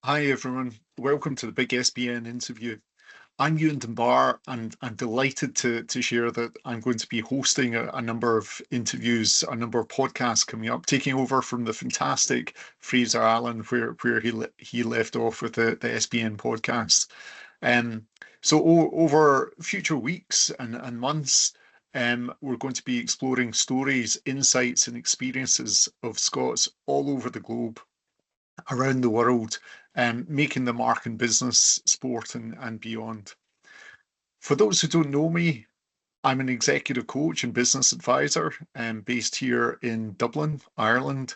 Hi everyone, welcome to the Big SBN interview. I'm Ewan Dunbar and I'm delighted to share that I'm going to be hosting a number of interviews, a number of podcasts coming up, taking over from the fantastic Fraser Allen where he left off with the SBN podcast. Um, so over future weeks and months, we're going to be exploring stories, insights and experiences of Scots all over the globe, around the world, making the mark in business, sport, and beyond. For those who don't know me, I'm an executive coach and business advisor based here in Dublin, Ireland.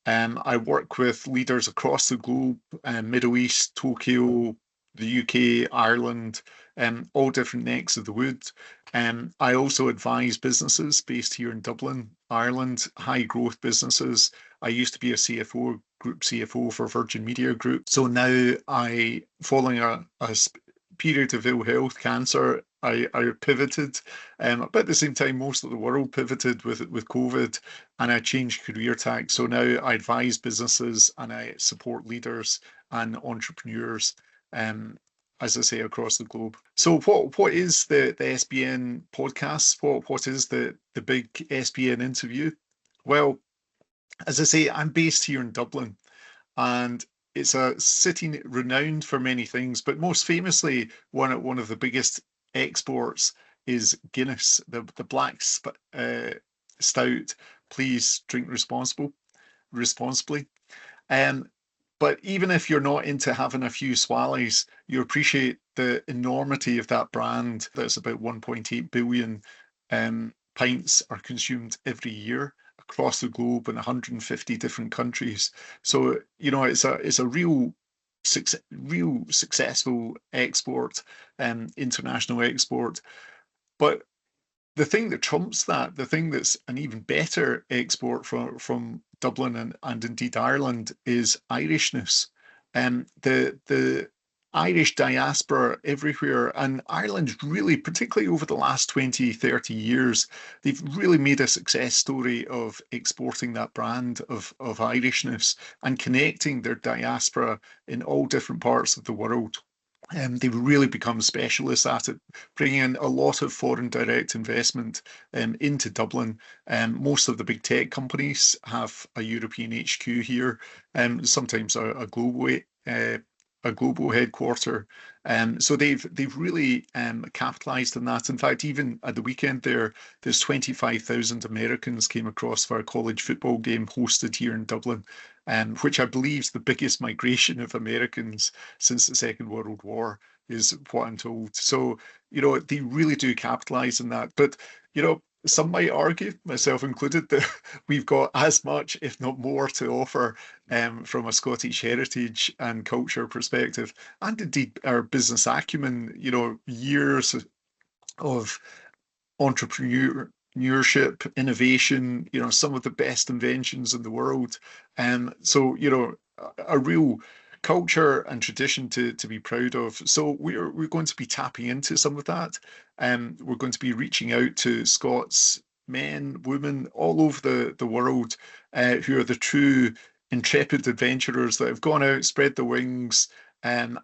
I work with leaders across the globe, Middle East, Tokyo, the UK, Ireland, all different necks of the wood. I also advise businesses based here in Dublin, Ireland, high growth businesses. I used to be a CFO, group CFO for Virgin Media Group. So now following a period of ill health, cancer, I pivoted. But at the same time, most of the world pivoted with COVID, and I changed career tack. So now I advise businesses and I support leaders and entrepreneurs, as I say, across the globe. So what is the SBN podcast? What is the Big SBN interview? Well, as I say, I'm based here in Dublin, and it's a city renowned for many things, but most famously, one of the biggest exports is Guinness, the black stout. Please drink responsibly. Um, but even if you're not into having a few swallows, you appreciate the enormity of that brand. That's about 1.8 billion pints are consumed every year across the globe in 150 different countries. So, it's a real successful export, international export. But the thing that trumps that, the thing that's an even better export from Dublin and indeed Ireland, is Irishness. The Irish diaspora everywhere, and Ireland really, particularly over the last 20, 30 years, they've really made a success story of exporting that brand of Irishness and connecting their diaspora in all different parts of the world. They've really become specialists at it, bringing in a lot of foreign direct investment into Dublin. Most of the big tech companies have a European HQ here, sometimes a global headquarter. So they've really capitalized on that. In fact, even at the weekend there's 25,000 Americans came across for a college football game hosted here in Dublin, which I believe is the biggest migration of Americans since the Second World War, is what I'm told. So, they really do capitalize on that. But, some might argue, myself included, that we've got as much, if not more, to offer from a Scottish heritage and culture perspective, and indeed our business acumen, years of entrepreneurship, innovation, some of the best inventions in the world. So, a real culture and tradition to be proud of. So we're going to be tapping into some of that. We're going to be reaching out to Scots, men, women, all over the world, who are the true intrepid adventurers that have gone out, spread the wings, and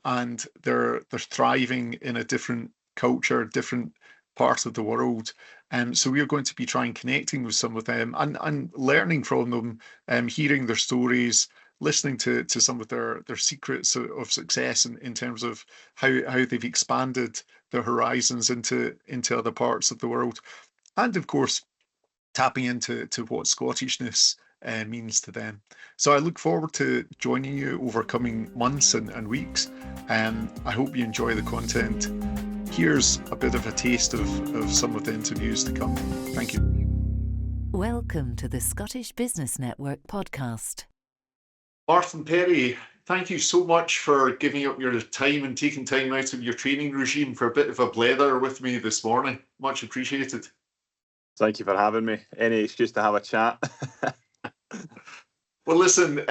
they're thriving in a different culture, different parts of the world. So we are going to be trying connecting with some of them and learning from them, hearing their stories, listening to some of their secrets of success in terms of how they've expanded their horizons into other parts of the world, and of course tapping into what Scottishness means to them. So I look forward to joining you over coming months and weeks. I hope you enjoy the content. Here's a bit of a taste of some of the interviews to come. Thank you. Welcome to the Scottish Business Network podcast. Martin Perry, thank you so much for giving up your time and taking time out of your training regime for a bit of a blether with me this morning. Much appreciated. Thank you for having me. Any excuse to have a chat. Well, listen,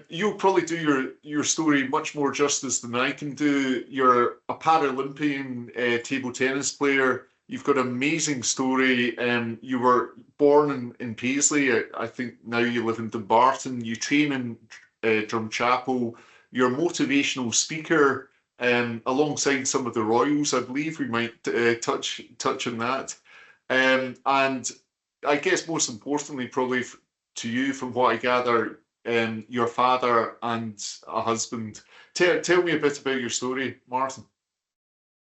you'll probably do your story much more justice than I can do. You're a Paralympian table tennis player. You've got an amazing story. You were born in Paisley. I think now you live in Dumbarton. You train in Drumchapel. you're a motivational speaker alongside some of the royals. I believe we might touch on that. And I guess most importantly, probably to you, from what I gather, your father and a husband. Tell me a bit about your story, Martin.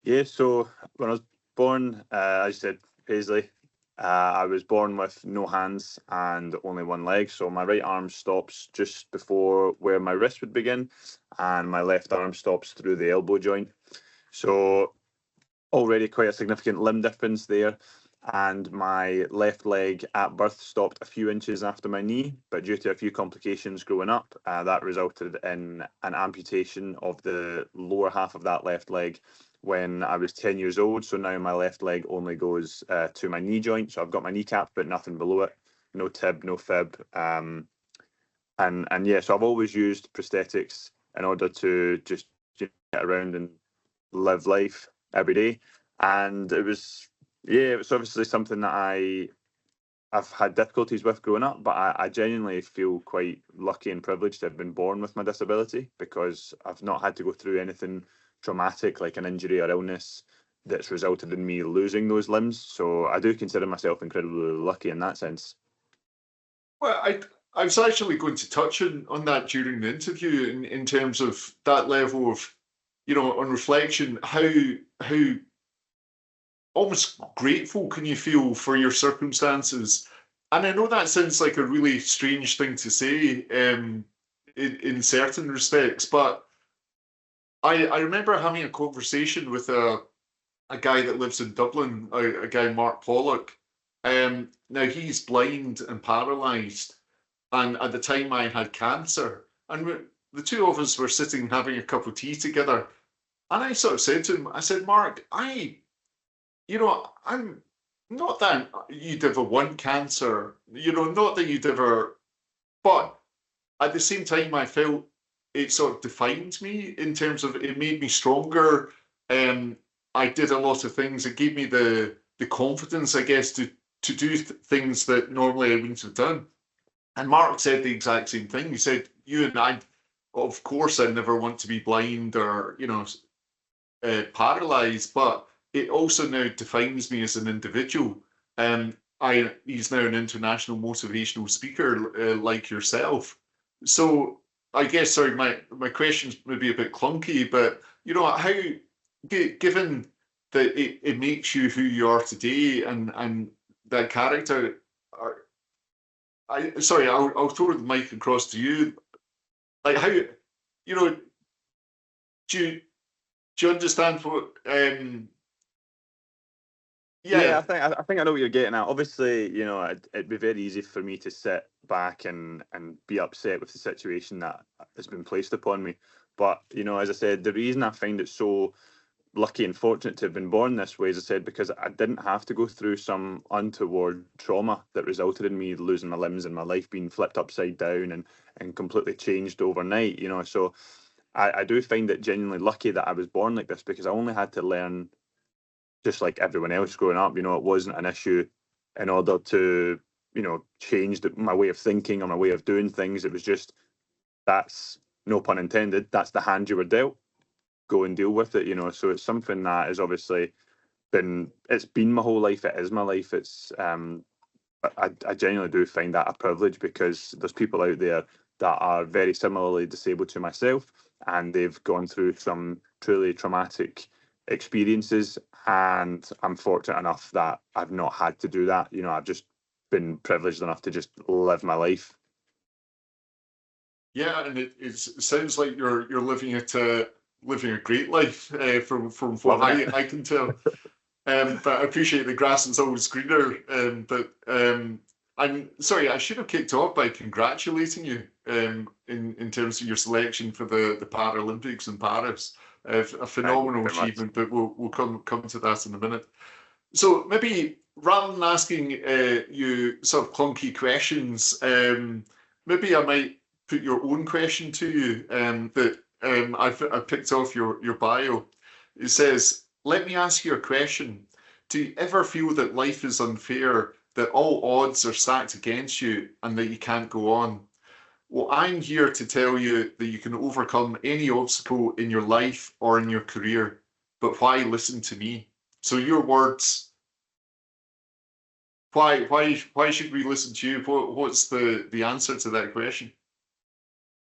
Yeah, so when I was born, as you said, Paisley, I was born with no hands and only one leg. So my right arm stops just before where my wrist would begin, and my left arm stops through the elbow joint. So already quite a significant limb difference there. And my left leg at birth stopped a few inches after my knee, but due to a few complications growing up, that resulted in an amputation of the lower half of that left leg when I was 10 years old. So now my left leg only goes to my knee joint. So I've got my kneecap, but nothing below it. No tib, no fib. And yeah, so I've always used prosthetics in order to just get around and live life every day. And it was obviously something that I've had difficulties with growing up, but I genuinely feel quite lucky and privileged to have been born with my disability, because I've not had to go through anything traumatic like an injury or illness that's resulted in me losing those limbs. So I do consider myself incredibly lucky in that sense. Well, I was actually going to touch on that during the interview in terms of that level of, on reflection, how almost grateful can you feel for your circumstances? And I know that sounds like a really strange thing to say in certain respects, but I remember having a conversation with a guy that lives in Dublin, a guy, Mark Pollock. Now he's blind and paralysed, and at the time I had cancer, and the two of us were sitting having a cup of tea together, and I sort of said to him, I said, Mark, I'm not that you'd ever want cancer, not that you'd ever, but at the same time, I felt it sort of defined me in terms of it made me stronger. I did a lot of things. It gave me the confidence, I guess, to do things that normally I wouldn't have done. And Mark said the exact same thing. He said, you and I, of course, I never want to be blind or, paralyzed, but it also now defines me as an individual. He's now an international motivational speaker like yourself. So I guess, sorry, my question's maybe a bit clunky, but how, given that it makes you who you are today and that character, I'll throw the mic across to you. Like, how, do you understand what? Yeah, I think I know what you're getting at. Obviously, it'd be very easy for me to sit back and be upset with the situation that has been placed upon me. But, as I said, the reason I find it so lucky and fortunate to have been born this way, as I said, because I didn't have to go through some untoward trauma that resulted in me losing my limbs and my life being flipped upside down and completely changed overnight, So I do find it genuinely lucky that I was born like this, because I only had to learn just like everyone else growing up. It wasn't an issue in order to, change my way of thinking or my way of doing things. It was just, that's, no pun intended, that's the hand you were dealt. Go and deal with it, So it's something that has obviously it's been my whole life. It is my life. It's, I genuinely do find that a privilege, because there's people out there that are very similarly disabled to myself, and they've gone through some truly traumatic experiences, and I'm fortunate enough that I've not had to do that. I've just been privileged enough to just live my life. Yeah, and it sounds like you're living a great life from what I can tell. But I appreciate the grass is always greener. But I'm sorry, I should have kicked off by congratulating you in terms of your selection for the Paralympics in Paris. A phenomenal achievement, but we'll come to that in a minute. So maybe rather than asking you sort of clunky questions, maybe I might put your own question to you that I picked off your bio. It says, let me ask you a question. Do you ever feel that life is unfair, that all odds are stacked against you and that you can't go on? Well, I'm here to tell you that you can overcome any obstacle in your life or in your career, but why listen to me? So your words, why should we listen to you? What's the answer to that question?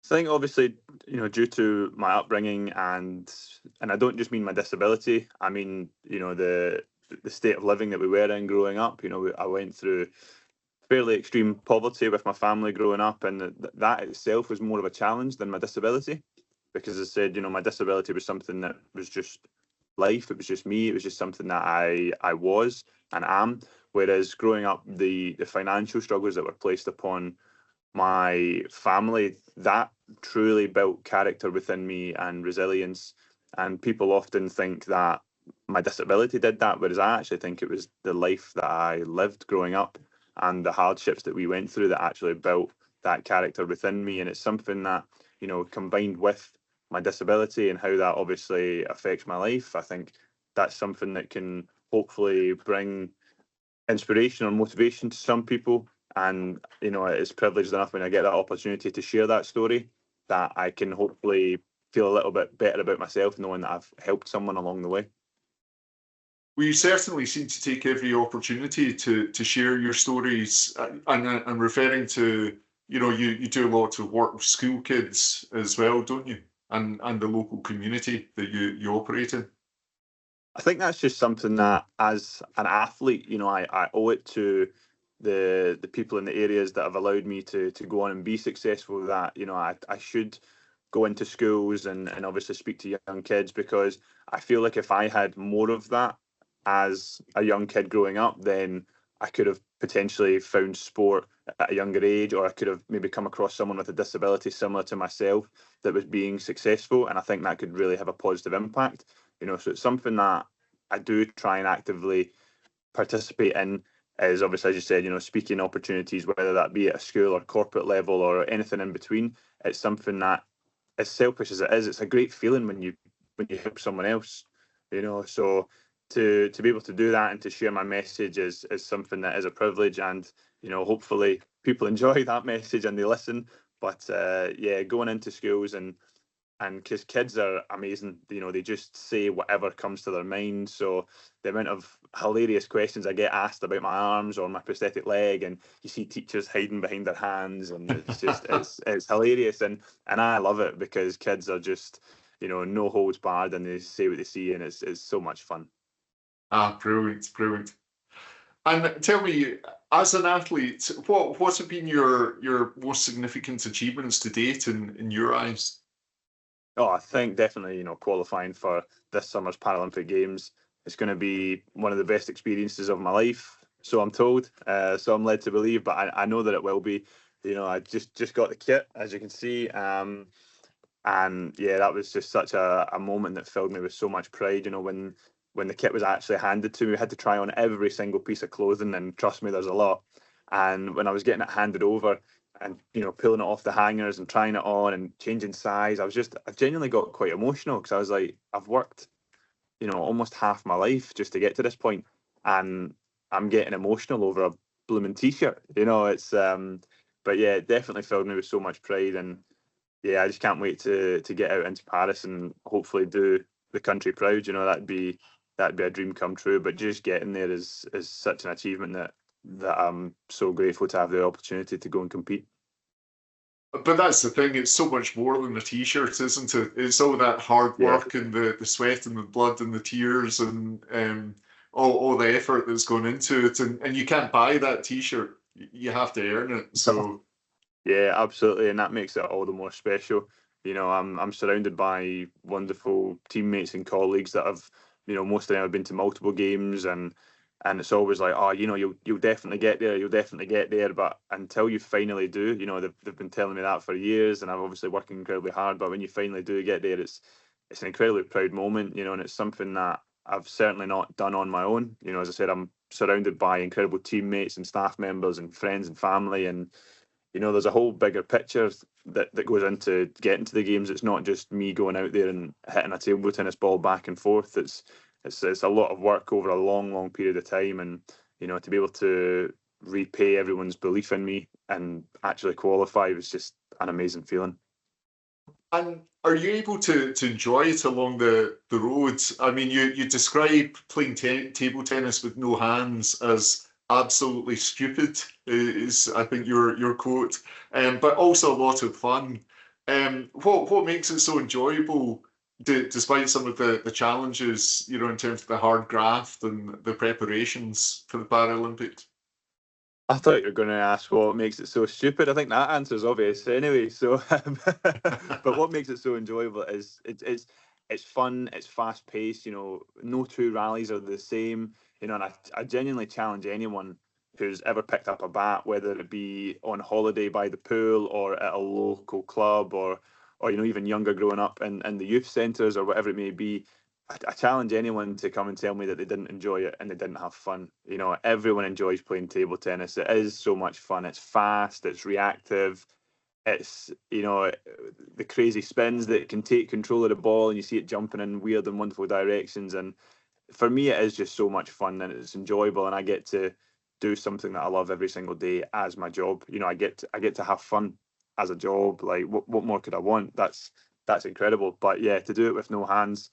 I think obviously, due to my upbringing and I don't just mean my disability, I mean, the state of living that we were in growing up. I went through fairly extreme poverty with my family growing up, and that itself was more of a challenge than my disability, because as I said, my disability was something that was just life. It was just me. It was just something that I was and am. Whereas growing up, the financial struggles that were placed upon my family, that truly built character within me and resilience. And people often think that my disability did that, whereas I actually think it was the life that I lived growing up and the hardships that we went through that actually built that character within me. And it's something that, combined with my disability and how that obviously affects my life, I think that's something that can hopefully bring inspiration or motivation to some people. And it's privileged enough when I get that opportunity to share that story, that I can hopefully feel a little bit better about myself, knowing that I've helped someone along the way. Well, you certainly seem to take every opportunity to share your stories, and I'm referring to, you do a lot of work with school kids as well, don't you? And the local community that you operate in. I think that's just something that, as an athlete, I owe it to the people in the areas that have allowed me to go on and be successful. That I should go into schools and obviously speak to young kids, because I feel like if I had more of that as a young kid growing up, then I could have potentially found sport at a younger age, or I could have maybe come across someone with a disability similar to myself that was being successful, and I think that could really have a positive impact. So it's something that I do try and actively participate in, is obviously, as you said, speaking opportunities, whether that be at a school or corporate level or anything in between. It's something that, as selfish as it is, it's a great feeling when you help someone else. So to be able to do that and to share my message is something that is a privilege, and hopefully people enjoy that message and they listen. But yeah, going into schools and because kids are amazing, they just say whatever comes to their mind. So the amount of hilarious questions I get asked about my arms or my prosthetic leg, and you see teachers hiding behind their hands, and it's just it's hilarious, and I love it, because kids are just no holds barred, and they say what they see, and it's so much fun. Brilliant, brilliant. And tell me, as an athlete, what have been your most significant achievements to date in your eyes? Oh, I think definitely, qualifying for this summer's Paralympic Games is going to be one of the best experiences of my life. So I'm told. So I'm led to believe, but I know that it will be. I just got the kit, as you can see. And yeah, that was just such a moment that filled me with so much pride. When the kit was actually handed to me, we had to try on every single piece of clothing, and trust me, there's a lot. And when I was getting it handed over, and pulling it off the hangers and trying it on and changing size, I genuinely got quite emotional, because I was like, I've worked almost half my life just to get to this point, and I'm getting emotional over a blooming t-shirt. It's but yeah, it definitely filled me with so much pride, and yeah, I just can't wait to get out into Paris and hopefully do the country proud. That'd be a dream come true. But just getting there is such an achievement that I'm so grateful to have the opportunity to go and compete. But that's the thing, it's so much more than a t-shirt, isn't it? It's all that hard Yeah. work and the sweat and the blood and the tears and all the effort that's gone into it. And you can't buy that t-shirt. You have to earn it. So Yeah, absolutely, and that makes it all the more special. I'm surrounded by wonderful teammates and colleagues that have, most of them have been to multiple games, and it's always like, oh, you'll definitely get there, you'll definitely get there. But until you finally do, they've been telling me that for years, and I'm obviously working incredibly hard. But when you finally do get there, it's an incredibly proud moment, and it's something that I've certainly not done on my own. As I said, I'm surrounded by incredible teammates and staff members and friends and family, and there's a whole bigger picture that goes into getting to the games. It's not just me going out there and hitting a table tennis ball back and forth. It's a lot of work over a long period of time, and to be able to repay everyone's belief in me and actually qualify was just an amazing feeling. And are you able to enjoy it along the roads? I mean, you describe playing table tennis with no hands as absolutely stupid, is I think your quote, but also a lot of fun. What makes it so enjoyable, despite some of the challenges, you know, in terms of the hard graft and the preparations for the Paralympics? I thought you were going to ask what makes it so stupid. I think that answer is obvious anyway. So, but what makes it so enjoyable is it's fun, it's fast paced. You know, no two rallies are the same. You know, and I genuinely challenge anyone who's ever picked up a bat, whether it be on holiday by the pool or at a local club, or you know, even younger growing up in the youth centres or whatever it may be. I challenge anyone to come and tell me that they didn't enjoy it and they didn't have fun. You know, everyone enjoys playing table tennis. It is so much fun. It's fast, it's reactive, it's, you know, the crazy spins that it can take control of the ball and you see it jumping in weird and wonderful directions. And for me, it is just so much fun and it's enjoyable. And I get to do something that I love every single day as my job. You know, I get to have fun as a job. Like, what more could I want? That's incredible. But yeah, to do it with no hands,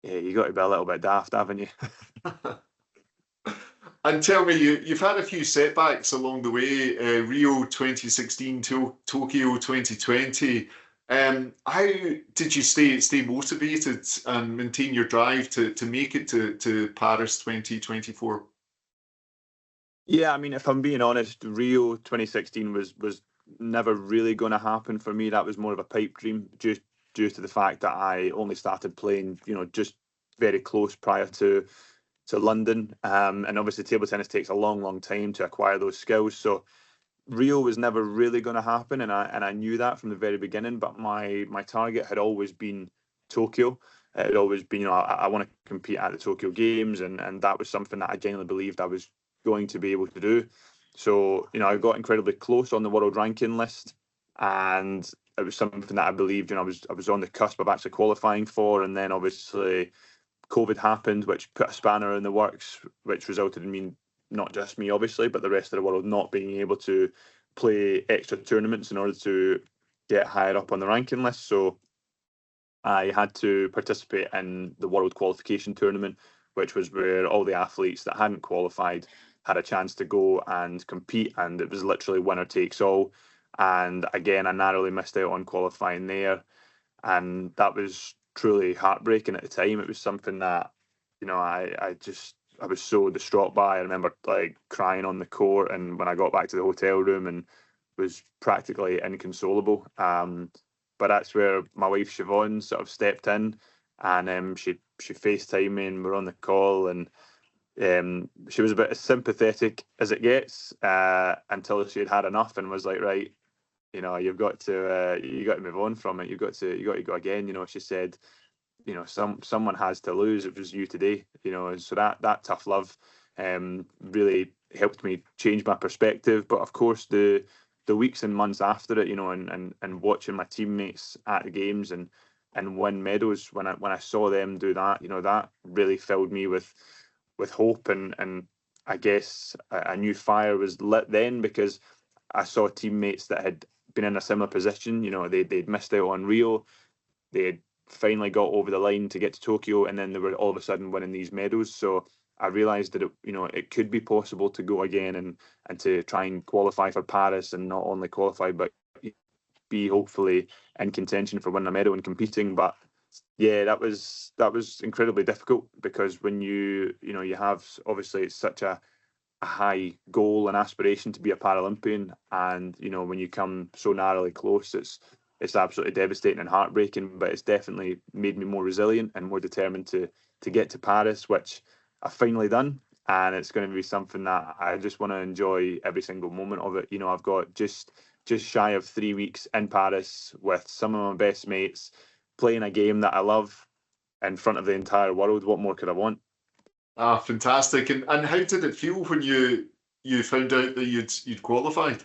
yeah, you got to be a little bit daft, haven't you? And tell me, you've had a few setbacks along the way, Rio 2016 to Tokyo 2020. How did you stay motivated and maintain your drive to make it to Paris 2024? Yeah, I mean, if I'm being honest, Rio 2016 was never really going to happen for me. That was more of a pipe dream, just due to the fact that I only started playing, you know, just very close prior to London. And obviously, table tennis takes a long, long time to acquire those skills. So Rio was never really going to happen, and I knew that from the very beginning. But my target had always been Tokyo. It had always been, you know, I want to compete at the Tokyo Games, and that was something that I genuinely believed I was going to be able to do. So, you know, I got incredibly close on the world ranking list, and it was something that I believed, you know, I was on the cusp of actually qualifying for, and then obviously COVID happened, which put a spanner in the works, which resulted in me, not just me obviously, but the rest of the world not being able to play extra tournaments in order to get higher up on the ranking list. So I had to participate in the World Qualification Tournament, which was where all the athletes that hadn't qualified had a chance to go and compete, and it was literally winner takes all. And again, I narrowly missed out on qualifying there, and that was truly heartbreaking at the time. It was something that, you know, I was so distraught by. I remember like crying on the court, and when I got back to the hotel room, and was practically inconsolable. But that's where my wife Siobhan sort of stepped in, and she FaceTimed me, and we're on the call, and she was about as sympathetic as it gets, until she had had enough and was like, right, you know, you got to move on from it. You got to go again. You know, she said, you know, someone has to lose. It was you today. You know, and so that tough love really helped me change my perspective. But of course, the weeks and months after it, you know, and watching my teammates at the games and win medals, when I saw them do that, you know, that really filled me with hope, and I guess a new fire was lit then, because I saw teammates that had been in a similar position. You know, they'd missed out on Rio, they had finally got over the line to get to Tokyo, and then they were all of a sudden winning these medals. So I realised that it could be possible to go again and to try and qualify for Paris, and not only qualify but be hopefully in contention for winning a medal and competing. But yeah, that was incredibly difficult, because when you have, obviously it's such a high goal and aspiration to be a Paralympian, and you know, when you come so narrowly close, it's absolutely devastating and heartbreaking. But it's definitely made me more resilient and more determined to get to Paris, which I've finally done. And it's going to be something that I just want to enjoy every single moment of it. You know, I've got just shy of 3 weeks in Paris with some of my best mates, playing a game that I love in front of the entire world. What more could I want? Ah, fantastic. And how did it feel when you found out that you'd qualified?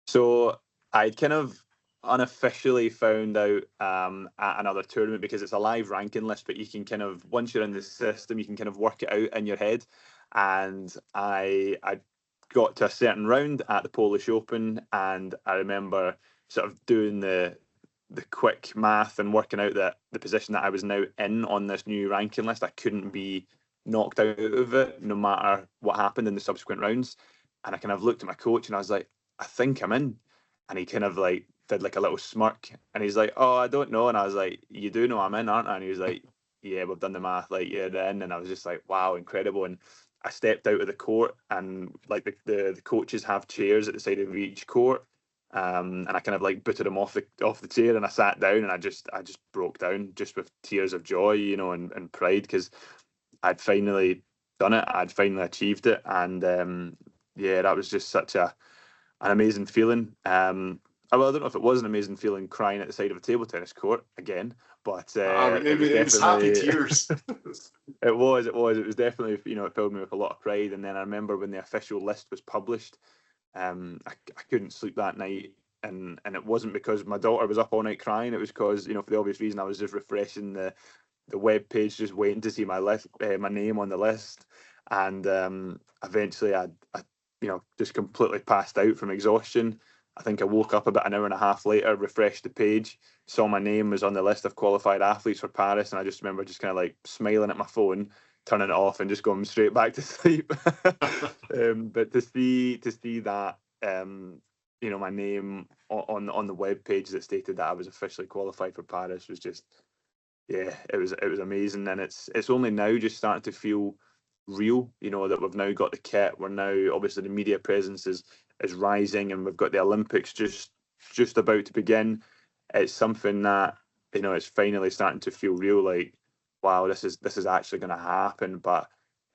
So I kind of unofficially found out at another tournament, because it's a live ranking list, but you can kind of, once you're in the system, you can kind of work it out in your head. And I got to a certain round at the Polish Open, and I remember sort of doing the quick math and working out that the position that I was now in on this new ranking list, I couldn't be knocked out of it no matter what happened in the subsequent rounds. And I kind of looked at my coach and I was like, I think I'm in. And he kind of like did like a little smirk and he's like, oh, I don't know. And I was like, you do know I'm in, aren't I? And he was like, yeah, we've done the math, like you're in. And I was just like, wow, incredible. And I stepped out of the court, and like the coaches have chairs at the side of each court. And I kind of like booted him off the chair, and I sat down, and I just broke down just with tears of joy, you know, and pride, because I'd finally done it. I'd finally achieved it, and yeah, that was just such an amazing feeling. Well, I don't know if it was an amazing feeling crying at the side of a table tennis court again, but it was happy tears. It was definitely, you know, it filled me with a lot of pride. And then I remember when the official list was published, I couldn't sleep that night, and it wasn't because my daughter was up all night crying. It was because, you know, for the obvious reason, I was just refreshing the web page, just waiting to see my name on the list. And eventually I you know, just completely passed out from exhaustion. I think I woke up about an hour and a half later, refreshed the page, saw my name was on the list of qualified athletes for Paris, and I just remember just kind of like smiling at my phone, turning it off, and just going straight back to sleep. But to see that, you know, my name on the web page that stated that I was officially qualified for Paris was just, yeah, it was amazing. And it's only now just starting to feel real, you know, that we've now got the kit. We're now, obviously the media presence is rising, and we've got the Olympics just about to begin. It's something that, you know, it's finally starting to feel real, like, wow, this is actually going to happen. But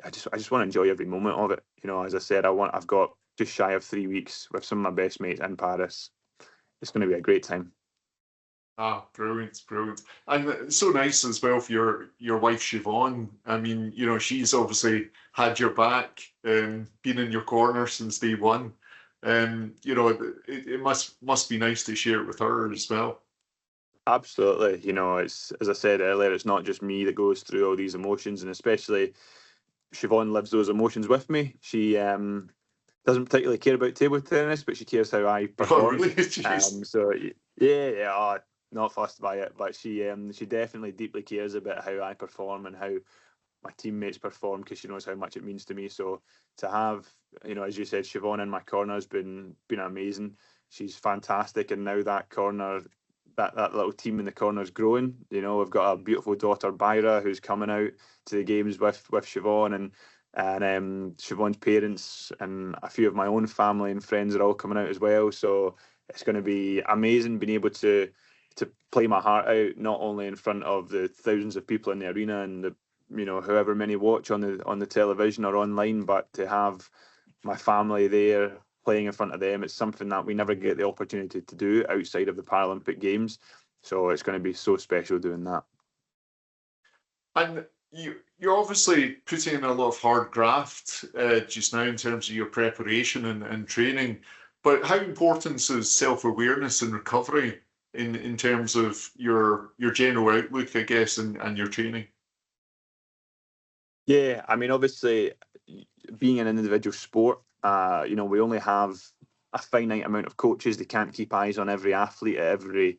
I just want to enjoy every moment of it. You know, as I said, I've got just shy of 3 weeks with some of my best mates in Paris. It's going to be a great time. Brilliant. And it's so nice as well for your wife, Siobhan. I mean, you know, she's obviously had your back, been in your corner since day one. You know, it must be nice to share it with her as well. Absolutely. You know, it's, as I said earlier, it's not just me that goes through all these emotions, and especially Siobhan lives those emotions with me. She doesn't particularly care about table tennis, but she cares how I perform. Oh, really? So yeah, not fussed by it, but she definitely deeply cares about how I perform and how my teammates perform, because she knows how much it means to me. So to have, you know, as you said, Siobhan in my corner has been amazing. She's fantastic, and now that corner, that little team in the corner is growing. You know, we've got a beautiful daughter, Byra, who's coming out to the games with Siobhan, and Siobhan's parents and a few of my own family and friends are all coming out as well. So it's going to be amazing being able to play my heart out, not only in front of the thousands of people in the arena and the, you know, however many watch on the television or online, but to have my family there playing in front of them. It's something that we never get the opportunity to do outside of the Paralympic Games. So it's going to be so special doing that. And you're obviously putting in a lot of hard graft just now in terms of your preparation and training. But how important is self-awareness and recovery in terms of your general outlook, I guess, and your training? Yeah, I mean, obviously, being an individual sport, you know, we only have a finite amount of coaches. They can't keep eyes on every athlete at every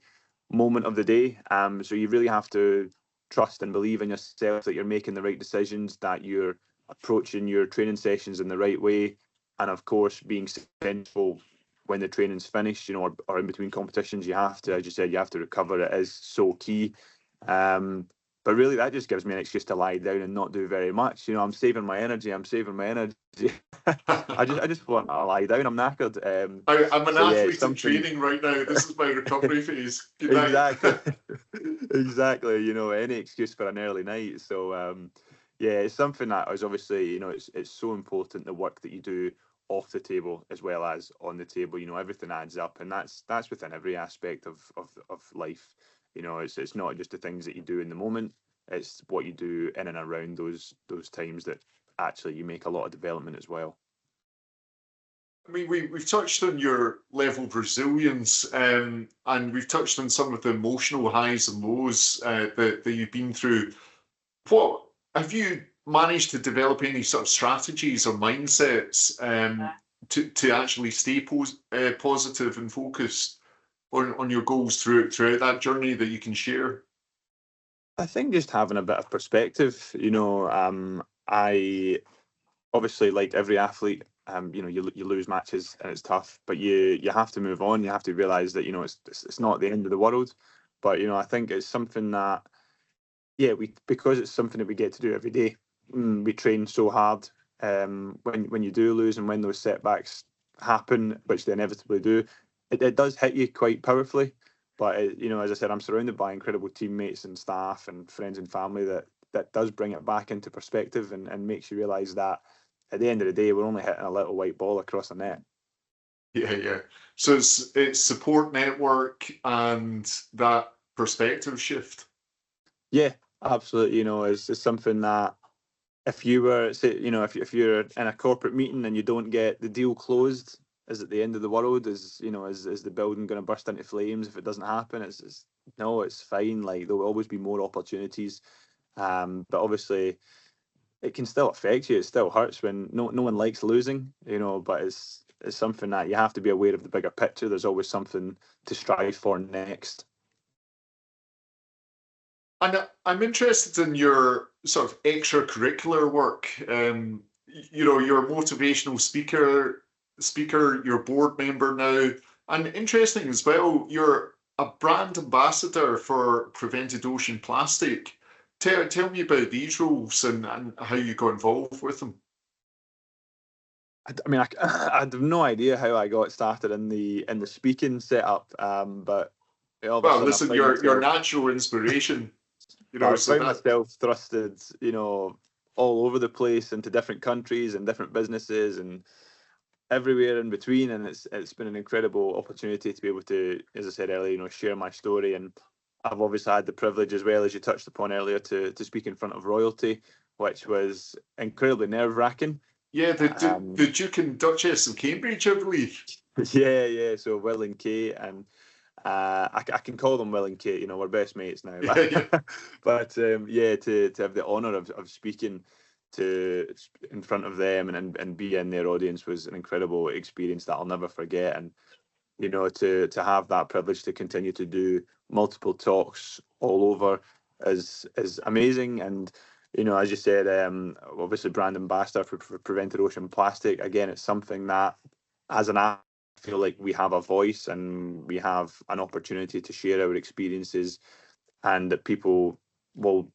moment of the day. So you really have to trust and believe in yourself that you're making the right decisions, that you're approaching your training sessions in the right way, and of course, being successful when the training's finished, you know, or in between competitions. You have to, as you said, you have to recover. It is so key. But really, that just gives me an excuse to lie down and not do very much. You know, I'm saving my energy. I just want to lie down. I'm knackered. I'm an athlete in training right now. This is my recovery phase. Good night. Exactly. You know, any excuse for an early night. So, yeah, it's something that is obviously, you know, it's so important, the work that you do off the table as well as on the table. You know, everything adds up, and that's within every aspect of life. You know, it's not just the things that you do in the moment, it's what you do in and around those times that actually you make a lot of development as well. I mean, we've touched on your level of resilience, and we've touched on some of the emotional highs and lows that you've been through. What have you managed to develop any sort of strategies or mindsets to actually stay positive and focused on your goals throughout that journey that you can share? I think just having a bit of perspective, I obviously, like every athlete, you lose matches and it's tough, but you have to move on. You have to realize that it's not the end of the world. But I think it's something that, yeah, because it's something that we get to do every day. We train so hard. When you do lose and when those setbacks happen, which they inevitably do, it does hit you quite powerfully. But as I said, I'm surrounded by incredible teammates and staff and friends and family that does bring it back into perspective and makes you realise that at the end of the day, we're only hitting a little white ball across a net. Yeah, yeah. So it's support network and that perspective shift. Yeah, absolutely. It's something that if you were, say, if you're in a corporate meeting and you don't get the deal closed, is it the end of the world? Is the building going to burst into flames if it doesn't happen? No, it's fine. Like, there will always be more opportunities, but obviously it can still affect you. It still hurts when no one likes losing, but it's something that you have to be aware of the bigger picture. There's always something to strive for next. And I'm interested in your sort of extracurricular work. You're a motivational speaker, you're a board member now, and interesting as well, you're a brand ambassador for Prevented Ocean Plastic. Tell me about these roles and how you got involved with them. I mean, I have no idea how I got started in the speaking setup, but all of a Well, sudden listen, your natural inspiration, I so found that. myself thrusted, all over the place into different countries and different businesses and everywhere in between. And it's been an incredible opportunity to be able to, as I said earlier, share my story. And I've obviously had the privilege, as well as you touched upon earlier, to speak in front of royalty, which was incredibly nerve-wracking. Yeah, the Duke and Duchess of Cambridge, I believe. Yeah. So Will and Kate, and I can call them Will and Kate. We're best mates now. Yeah. But to have the honour of speaking in front of them and be in their audience was an incredible experience that I'll never forget. And to have that privilege to continue to do multiple talks all over is amazing. And as you said, obviously brand ambassador for Prevented Ocean Plastic. Again, it's something that, as an athlete, I feel like we have a voice and we have an opportunity to share our experiences, and that people will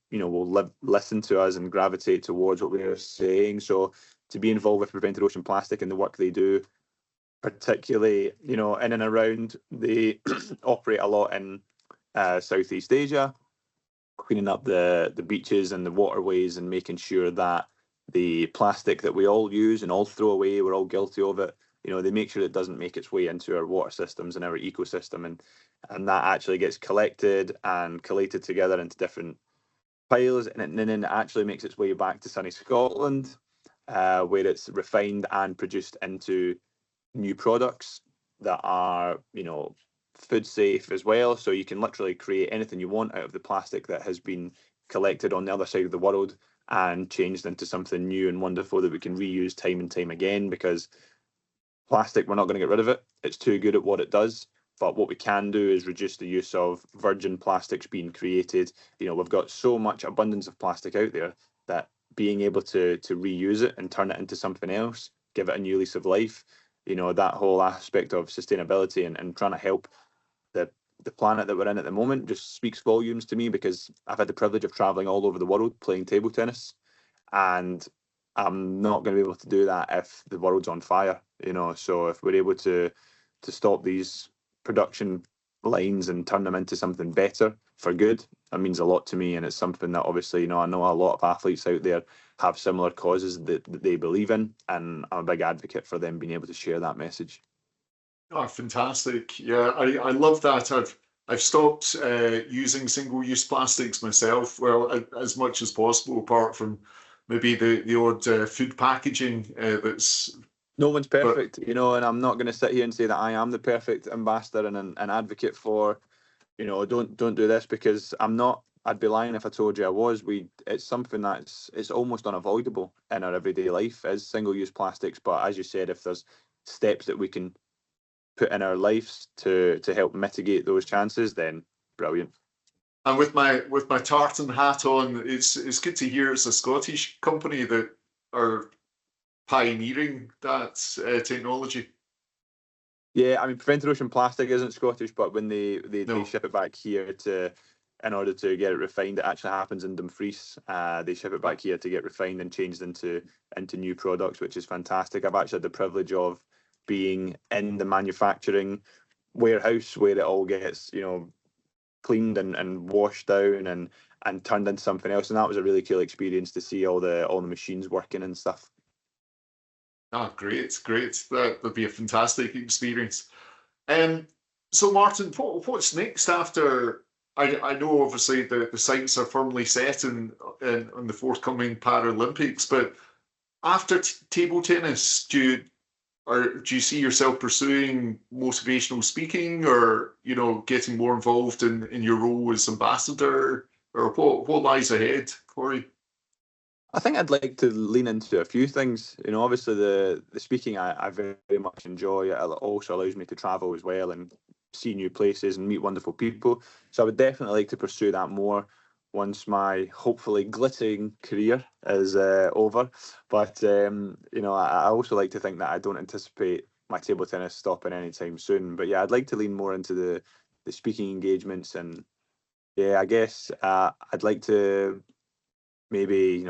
listen to us and gravitate towards what we're saying. So to be involved with Prevented Ocean Plastic and the work they do, particularly in and around, they operate a lot in Southeast Asia, cleaning up the beaches and the waterways and making sure that the plastic that we all use and all throw away, we're all guilty of it. They make sure it doesn't make its way into our water systems and our ecosystem, and that actually gets collected and collated together into different piles, and then it actually makes its way back to sunny Scotland, where it's refined and produced into new products that are, food safe as well. So you can literally create anything you want out of the plastic that has been collected on the other side of the world and changed into something new and wonderful that we can reuse time and time again, because plastic, we're not going to get rid of it. It's too good at what it does. But what we can do is reduce the use of virgin plastics being created. We've got so much abundance of plastic out there that being able to reuse it and turn it into something else, give it a new lease of life, that whole aspect of sustainability and trying to help the planet that we're in at the moment just speaks volumes to me, because I've had the privilege of traveling all over the world playing table tennis, and I'm not going to be able to do that if the world's on fire. So if we're able to stop these production lines and turn them into something better for good, that means a lot to me. And it's something that, obviously, I know a lot of athletes out there have similar causes that they believe in, and I'm a big advocate for them being able to share that message. Oh, fantastic. Yeah, I love that. I've stopped using single-use plastics myself, well, as much as possible, apart from maybe the odd food packaging that's. No one's perfect, and I'm not going to sit here and say that I am the perfect ambassador and an advocate for, don't do this, because I'm not. I'd be lying if I told you I was. It's something it's almost unavoidable in our everyday life, is single-use plastics. But as you said, if there's steps that we can put in our lives to help mitigate those chances, then brilliant. And with my tartan hat on, it's good to hear it's a Scottish company that are pioneering that technology. Yeah, I mean, Prevented Ocean Plastic isn't Scottish, but when they No. ship it back here in order to get it refined, it actually happens in Dumfries. They ship it back here to get refined and changed into new products, which is fantastic. I've actually had the privilege of being in the manufacturing warehouse where it all gets, cleaned and washed down and turned into something else, and that was a really cool experience to see all the machines working and stuff. Ah, great. That would be a fantastic experience. So Martin, what's next after? I know obviously the sights are firmly set in on the forthcoming Paralympics, but after table tennis, do you see yourself pursuing motivational speaking, or getting more involved in your role as ambassador, or what lies ahead for you? I think I'd like to lean into a few things. Obviously the speaking I very much enjoy. It also allows me to travel as well and see new places and meet wonderful people. So I would definitely like to pursue that more once my hopefully glittering career is over. But I also like to think that I don't anticipate my table tennis stopping anytime soon. But yeah, I'd like to lean more into the speaking engagements, and yeah, I guess I'd like to maybe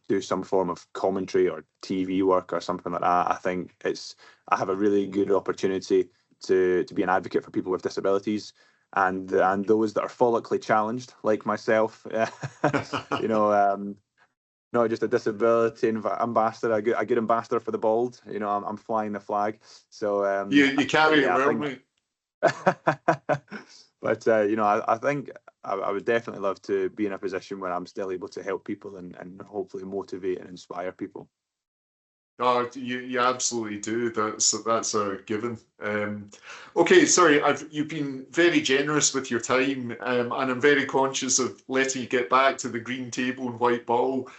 do some form of commentary or TV work or something like that. I think I have a really good opportunity to be an advocate for people with disabilities and those that are follically challenged like myself. Not just a disability ambassador, a good ambassador for the bald. I'm flying the flag. So You carry it yeah, well, mate. But I think I would definitely love to be in a position where I'm still able to help people and hopefully motivate and inspire people. Oh, you absolutely do. That's a given. Okay, sorry, you've been very generous with your time, and I'm very conscious of letting you get back to the green table and white ball.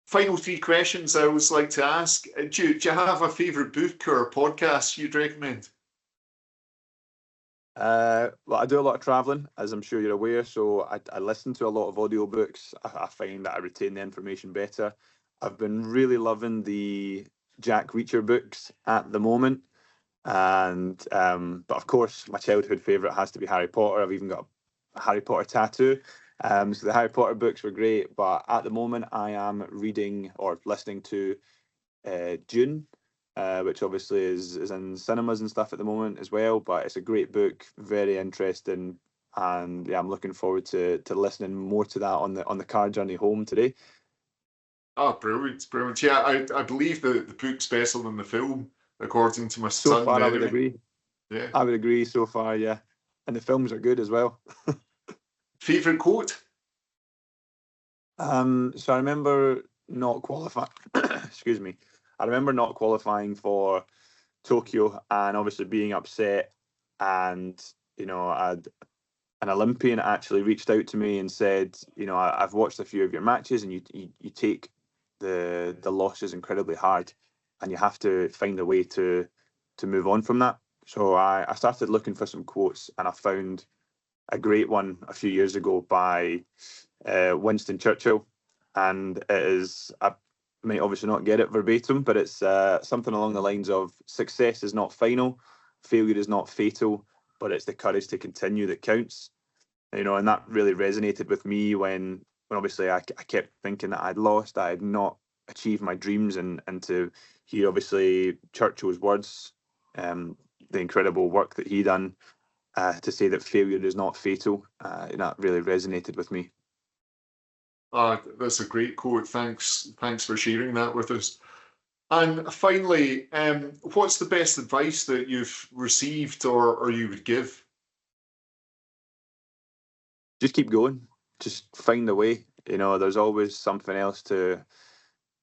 Final three questions I always like to ask. Do you have a favourite book or podcast you'd recommend? Well, I do a lot of traveling, as I'm sure you're aware, so I listen to a lot of audiobooks. I find that I retain the information better. I've been really loving the Jack Reacher books at the moment, and but of course, my childhood favourite has to be Harry Potter. I've even got a Harry Potter tattoo. So the Harry Potter books were great, but at the moment, I am reading or listening to Dune, which obviously is in cinemas and stuff at the moment as well. But it's a great book, very interesting, and yeah, I'm looking forward to listening more to that on the car journey home today. Oh, brilliant, brilliant. Yeah, I believe the book's better than the film, according to my So son, far, I would anyway. agree. Yeah. I would agree so far, yeah. And the films are good as well. Favourite quote? So I remember not qualifying. Excuse me. I remember not qualifying for Tokyo and obviously being upset. And an Olympian actually reached out to me and said, I've watched a few of your matches, and you take the losses incredibly hard, and you have to find a way to move on from that. So I started looking for some quotes, and I found a great one a few years ago by Winston Churchill, and it is, I might obviously not get it verbatim, but it's something along the lines of, success is not final, failure is not fatal, but it's the courage to continue that counts. And that really resonated with me when obviously I kept thinking that I'd lost, I had not achieved my dreams, and to hear obviously Churchill's words, the incredible work that he done, to say that failure is not fatal, and that really resonated with me. That's a great quote. Thanks for sharing that with us. And finally, what's the best advice that you've received or you would give? Just keep going. Just find a way. There's always something else to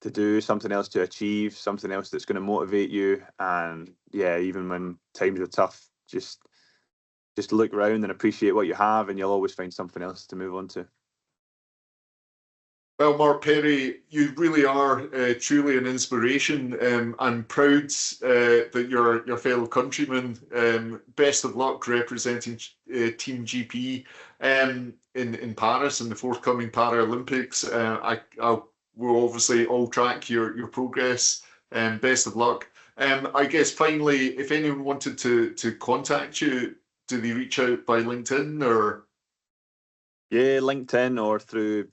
do, something else to achieve, something else that's going to motivate you. And yeah, even when times are tough, just look around and appreciate what you have, and you'll always find something else to move on to. Well, Mark Perry, you really are truly an inspiration. I'm proud that you're your fellow countrymen. Best of luck representing Team GP in Paris in the forthcoming Paralympics. We'll obviously all track your progress. Best of luck. I guess finally, if anyone wanted to contact you, do they reach out by LinkedIn or? Yeah, LinkedIn or through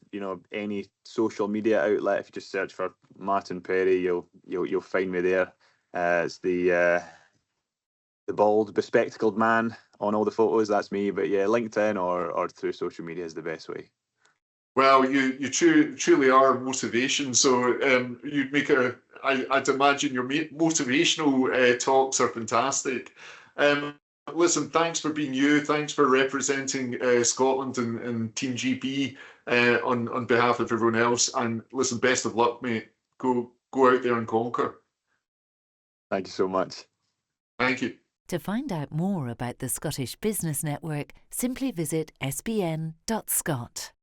any social media outlet. If you just search for Martin Perry, you'll find me there. It's the bald, bespectacled man on all the photos. That's me. But yeah, LinkedIn or through social media is the best way. Well, you truly are motivation. So you'd make I'd imagine your motivational talks are fantastic. Listen, thanks for being you. Thanks for representing Scotland and Team GP on behalf of everyone else. And listen, best of luck, mate. Go out there and conquer. Thank you so much. Thank you. To find out more about the Scottish Business Network, simply visit sbn.scot.